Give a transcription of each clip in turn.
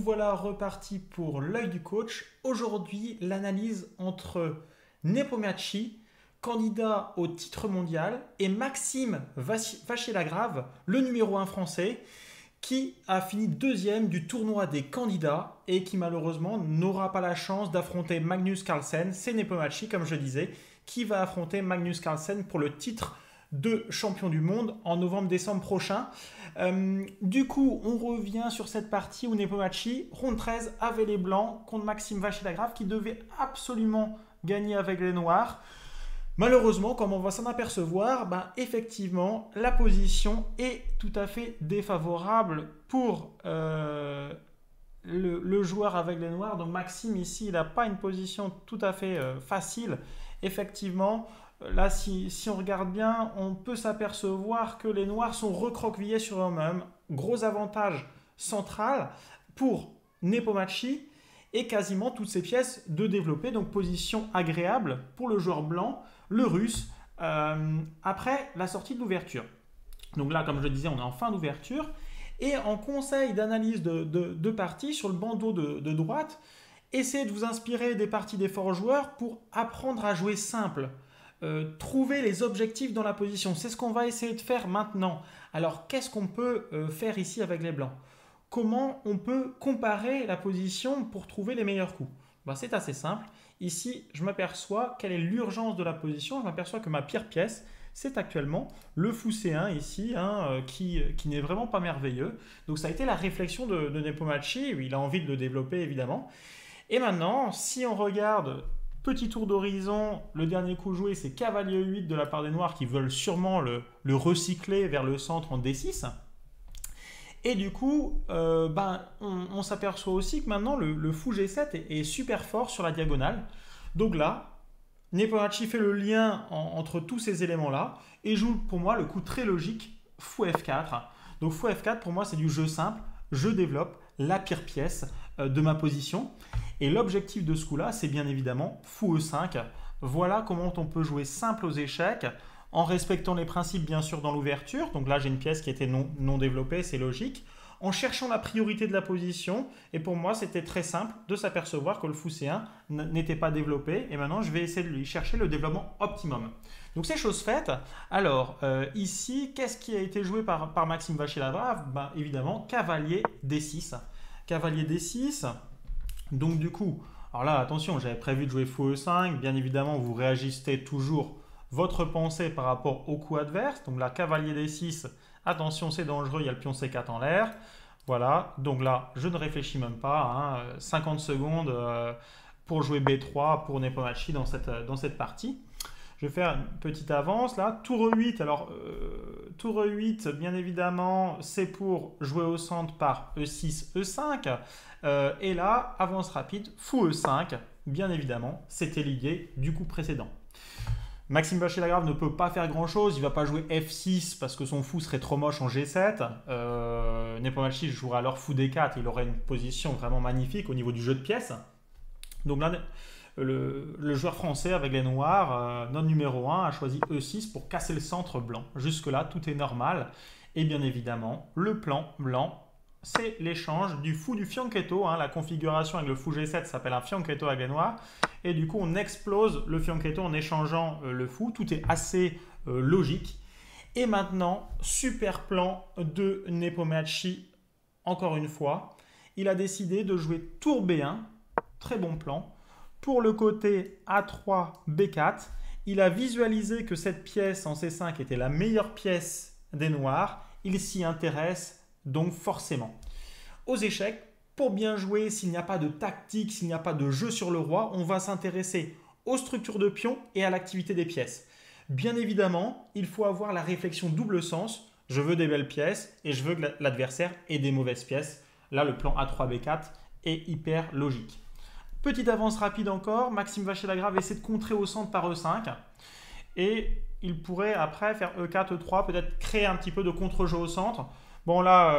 voilà reparti pour l'œil du coach. Aujourd'hui, l'analyse entre Nepomniachtchi, candidat au titre mondial, et Maxime Vachier-Lagrave, le numéro 1 français, qui a fini deuxième du tournoi des candidats et qui malheureusement n'aura pas la chance d'affronter Magnus Carlsen. C'est Nepomniachtchi, comme je disais, qui va affronter Magnus Carlsen pour le titre de champion du monde en novembre-décembre prochain. Du coup, on revient sur cette partie où Nepomniachtchi, ronde 13, avait les blancs contre Maxime Vachier-Lagrave qui devait absolument gagner avec les noirs. Malheureusement, comme on va s'en apercevoir, effectivement, la position est tout à fait défavorable pour le joueur avec les noirs. Donc Maxime, ici, il n'a pas une position tout à fait facile. Effectivement, là, si on regarde bien, on peut s'apercevoir que les noirs sont recroquevillés sur eux-mêmes. Gros avantage central pour Nepomniachtchi et quasiment toutes ces pièces de développer. Donc position agréable pour le joueur blanc, le russe, après la sortie de l'ouverture. Donc là, comme je disais, on est en fin d'ouverture. Et en conseil d'analyse de partie sur le bandeau de droite, essayez de vous inspirer des parties des forts joueurs pour apprendre à jouer simple. Trouver les objectifs dans la position. C'est ce qu'on va essayer de faire maintenant. Alors, qu'est-ce qu'on peut faire ici avec les blancs? Comment on peut comparer la position pour trouver les meilleurs coups? C'est assez simple. Ici, je m'aperçois quelle est l'urgence de la position. Je m'aperçois que ma pire pièce, c'est actuellement le fou C1 ici, qui n'est vraiment pas merveilleux. Donc, ça a été la réflexion de Nepomniachtchi. Il a envie de le développer, évidemment. Et maintenant, si on regarde... Petit tour d'horizon, le dernier coup joué, c'est cavalier 8 de la part des noirs qui veulent sûrement le recycler vers le centre en D6. Et du coup, on s'aperçoit aussi que maintenant, le fou G7 est super fort sur la diagonale. Donc là, Nepomniachtchi fait le lien entre tous ces éléments-là et joue pour moi le coup très logique fou F4. Donc fou F4, pour moi, c'est du jeu simple. Je développe la pire pièce de ma position. Et l'objectif de ce coup-là, c'est bien évidemment fou E5. Voilà comment on peut jouer simple aux échecs en respectant les principes bien sûr dans l'ouverture. Donc là, j'ai une pièce qui était non développée, c'est logique. En cherchant la priorité de la position. Et pour moi, c'était très simple de s'apercevoir que le fou C1 n'était pas développé. Et maintenant, je vais essayer de lui chercher le développement optimum. Donc c'est chose faite. Alors ici, qu'est-ce qui a été joué par Maxime Vachier-Lagrave? Évidemment, cavalier D6. Cavalier D6. Donc du coup, alors là, attention, j'avais prévu de jouer fou E5. Bien évidemment, vous réagissez toujours votre pensée par rapport au coup adverse. Donc là, cavalier D6, attention, c'est dangereux, il y a le pion C4 en l'air. Voilà, donc là, je ne réfléchis même pas. 50 secondes pour jouer B3 pour Nepomniachtchi dans cette partie. Je vais faire une petite avance là. Tour E8, alors tour E8, bien évidemment, c'est pour jouer au centre par E6, E5. Et là, avance rapide, fou E5, bien évidemment, c'était l'idée du coup précédent. Maxime Vachier-Lagrave ne peut pas faire grand-chose, il ne va pas jouer F6 parce que son fou serait trop moche en G7. Nepomniachtchi jouera alors fou D4, il aurait une position vraiment magnifique au niveau du jeu de pièces. Donc là, le joueur français avec les noirs, notre numéro 1, a choisi E6 pour casser le centre blanc. Jusque-là, tout est normal. Et bien évidemment, le plan blanc, c'est l'échange du fou du fianchetto. La configuration avec le fou G7 s'appelle un fianchetto avec les noirs. Et du coup, on explose le fianchetto en échangeant le fou. Tout est assez logique. Et maintenant, super plan de Nepomniachtchi, encore une fois. Il a décidé de jouer tour B1. Très bon plan. Pour le côté A3, B4, il a visualisé que cette pièce en C5 était la meilleure pièce des noirs. Il s'y intéresse donc forcément. Aux échecs, pour bien jouer, s'il n'y a pas de tactique, s'il n'y a pas de jeu sur le roi, on va s'intéresser aux structures de pions et à l'activité des pièces. Bien évidemment, il faut avoir la réflexion double sens. Je veux des belles pièces et je veux que l'adversaire ait des mauvaises pièces. Là, le plan A3, B4 est hyper logique. Petite avance rapide encore, Maxime Vachier-Lagrave essaie de contrer au centre par E5 et il pourrait après faire E4, E3, peut-être créer un petit peu de contre-jeu au centre. Bon là,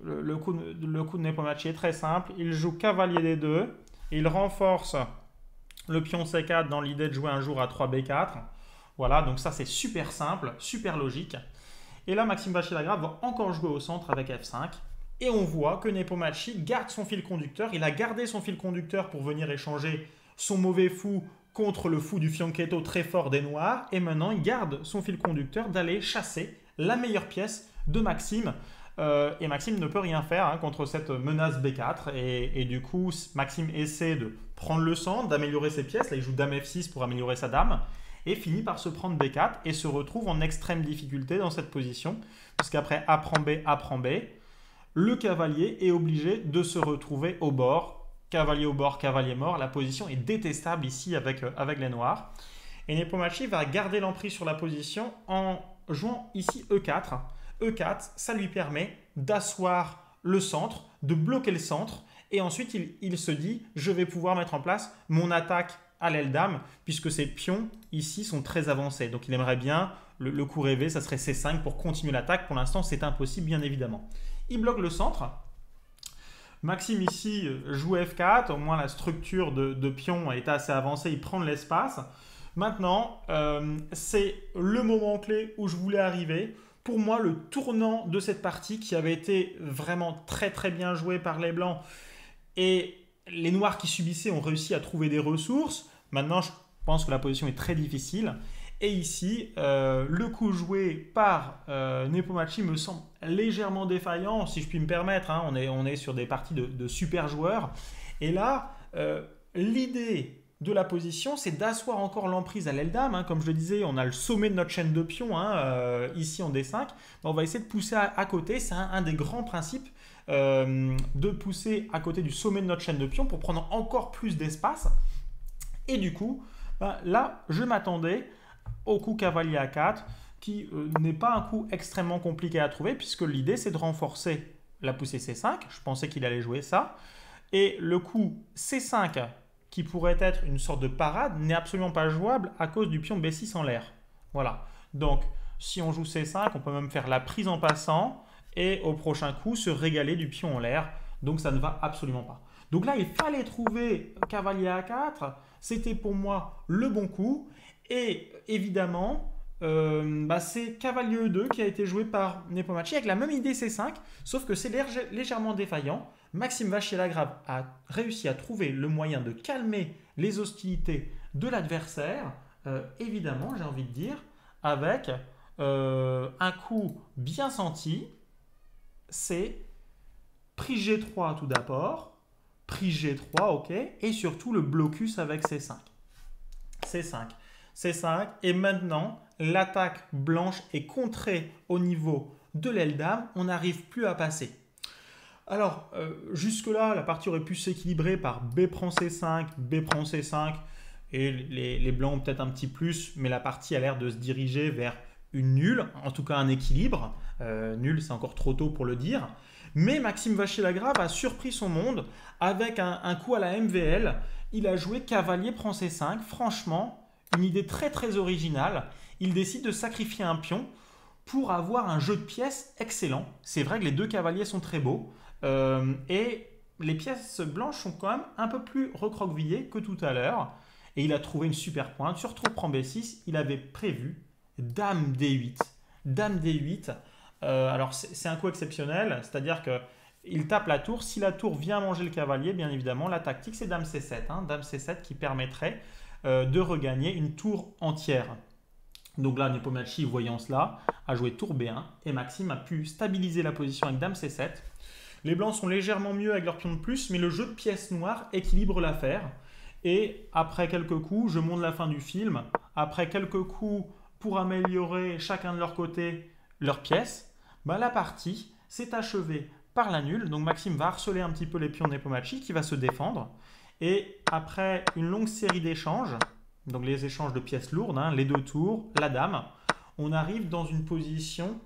le coup de Nepomniachtchi est très simple, il joue cavalier D2, il renforce le pion C4 dans l'idée de jouer un jour à 3 B4. Voilà, donc ça c'est super simple, super logique. Et là, Maxime Vachier-Lagrave va encore jouer au centre avec F5. Et on voit que Nepomuk garde son fil conducteur. Il a gardé son fil conducteur pour venir échanger son mauvais fou contre le fou du fianchetto très fort des noirs. Et maintenant, il garde son fil conducteur d'aller chasser la meilleure pièce de Maxime. Et Maxime ne peut rien faire contre cette menace B4. Et du coup, Maxime essaie de prendre le centre, d'améliorer ses pièces. Là, il joue dame F6 pour améliorer sa dame. Et finit par se prendre B4 et se retrouve en extrême difficulté dans cette position. Puisqu'après A prend B, le cavalier est obligé de se retrouver au bord. Cavalier au bord, cavalier mort. La position est détestable ici avec les noirs. Et Nepomuk va garder l'emprise sur la position en jouant ici E4. E4, ça lui permet d'asseoir le centre, de bloquer le centre. Et ensuite, il se dit, je vais pouvoir mettre en place mon attaque à l'aile dame, puisque ces pions ici sont très avancés. Donc il aimerait bien, le coup rêvé, ça serait C5 pour continuer l'attaque. Pour l'instant, c'est impossible, bien évidemment. Il bloque le centre. Maxime ici joue F4, au moins la structure de pion est assez avancée, il prend de l'espace. Maintenant, c'est le moment clé où je voulais arriver. Pour moi, le tournant de cette partie qui avait été vraiment très très bien joué par les blancs et les noirs qui subissaient ont réussi à trouver des ressources. Maintenant, je pense que la position est très difficile. Et ici, le coup joué par Nepomuk me semble légèrement défaillant, si je puis me permettre. On est sur des parties de super joueurs. Et là, l'idée de la position, c'est d'asseoir encore l'emprise à l'aile dame. Comme je le disais, on a le sommet de notre chaîne de pions ici en D5. On va essayer de pousser à côté. C'est un des grands principes de pousser à côté du sommet de notre chaîne de pions pour prendre encore plus d'espace. Et du coup, là, je m'attendais au coup cavalier A4 qui n'est pas un coup extrêmement compliqué à trouver puisque l'idée, c'est de renforcer la poussée C5. Je pensais qu'il allait jouer ça. Et le coup C5 qui pourrait être une sorte de parade, n'est absolument pas jouable à cause du pion B6 en l'air. Voilà. Donc, si on joue C5, on peut même faire la prise en passant et au prochain coup, se régaler du pion en l'air. Donc, ça ne va absolument pas. Donc là, il fallait trouver cavalier A4. C'était pour moi le bon coup. Et évidemment, c'est cavalier E2 qui a été joué par Nepomuk avec la même idée C5, sauf que c'est légèrement défaillant. Maxime Vachier-Lagrave a réussi à trouver le moyen de calmer les hostilités de l'adversaire, évidemment, j'ai envie de dire, avec un coup bien senti, c'est prise G3 tout d'abord, prise G3, ok, et surtout le blocus avec C5. C5. C5, et maintenant, l'attaque blanche est contrée au niveau de l'aile dame, on n'arrive plus à passer. Alors, jusque-là, la partie aurait pu s'équilibrer par B prend C5, B prend C5, et les blancs ont peut-être un petit plus, mais la partie a l'air de se diriger vers une nulle, en tout cas un équilibre. Nul, c'est encore trop tôt pour le dire. Mais Maxime Vachier-Lagrave a surpris son monde avec un coup à la MVL. Il a joué cavalier prend C5. Franchement, une idée très très originale. Il décide de sacrifier un pion pour avoir un jeu de pièces excellent. C'est vrai que les deux cavaliers sont très beaux. Et les pièces blanches sont quand même un peu plus recroquevillées que tout à l'heure. Et il a trouvé une super pointe. Sur tour prend B6, il avait prévu dame D8. Dame D8. Alors c'est un coup exceptionnel, c'est-à-dire qu'il tape la tour. Si la tour vient manger le cavalier, bien évidemment, la tactique c'est dame C7. Dame C7 qui permettrait de regagner une tour entière. Donc là, Nepomuk, voyant cela, a joué tour B1 et Maxime a pu stabiliser la position avec dame C7. Les blancs sont légèrement mieux avec leur pion de plus, mais le jeu de pièces noires équilibre l'affaire. Et après quelques coups, je montre la fin du film, après quelques coups pour améliorer chacun de leur côté leurs pièces, la partie s'est achevée par la nulle. Donc Maxime va harceler un petit peu les pions de Nepomuk qui va se défendre. Et après une longue série d'échanges, donc les échanges de pièces lourdes, les deux tours, la dame, on arrive dans une position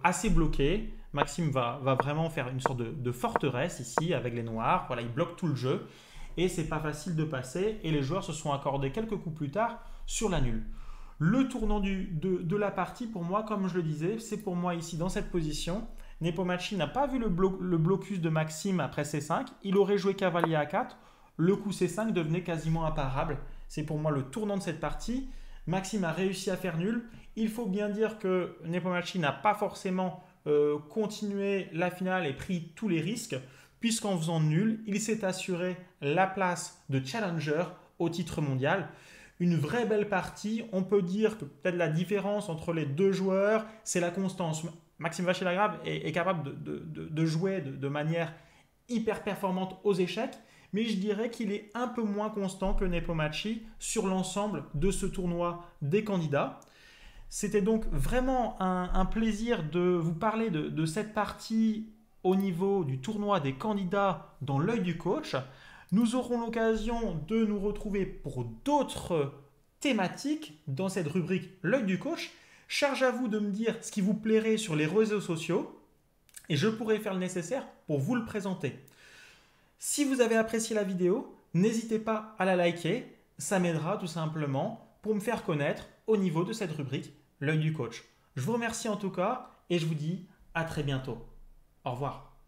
assez bloquée. Maxime va vraiment faire une sorte de forteresse ici avec les noirs. Voilà, il bloque tout le jeu et c'est pas facile de passer. Et les joueurs se sont accordés quelques coups plus tard sur la nulle. Le tournant de la partie, pour moi, comme je le disais, c'est pour moi ici dans cette position. Nepomuk n'a pas vu le blocus de Maxime après C5. Il aurait joué cavalier A4. Le coup C5 devenait quasiment imparable. C'est pour moi le tournant de cette partie. Maxime a réussi à faire nul. Il faut bien dire que Nepomuk n'a pas forcément continué la finale et pris tous les risques, puisqu'en faisant nul, il s'est assuré la place de challenger au titre mondial. Une vraie belle partie. On peut dire que peut-être la différence entre les deux joueurs, c'est la constance. Maxime Vachier-Lagrave est capable de jouer de manière hyper performante aux échecs, mais je dirais qu'il est un peu moins constant que Nepomniachtchi sur l'ensemble de ce tournoi des candidats. C'était donc vraiment un plaisir de vous parler de cette partie au niveau du tournoi des candidats dans l'œil du coach. Nous aurons l'occasion de nous retrouver pour d'autres thématiques dans cette rubrique l'œil du coach. Charge à vous de me dire ce qui vous plairait sur les réseaux sociaux et je pourrai faire le nécessaire pour vous le présenter. Si vous avez apprécié la vidéo, n'hésitez pas à la liker, ça m'aidera tout simplement pour me faire connaître au niveau de cette rubrique l'œil du coach. Je vous remercie en tout cas et je vous dis à très bientôt. Au revoir.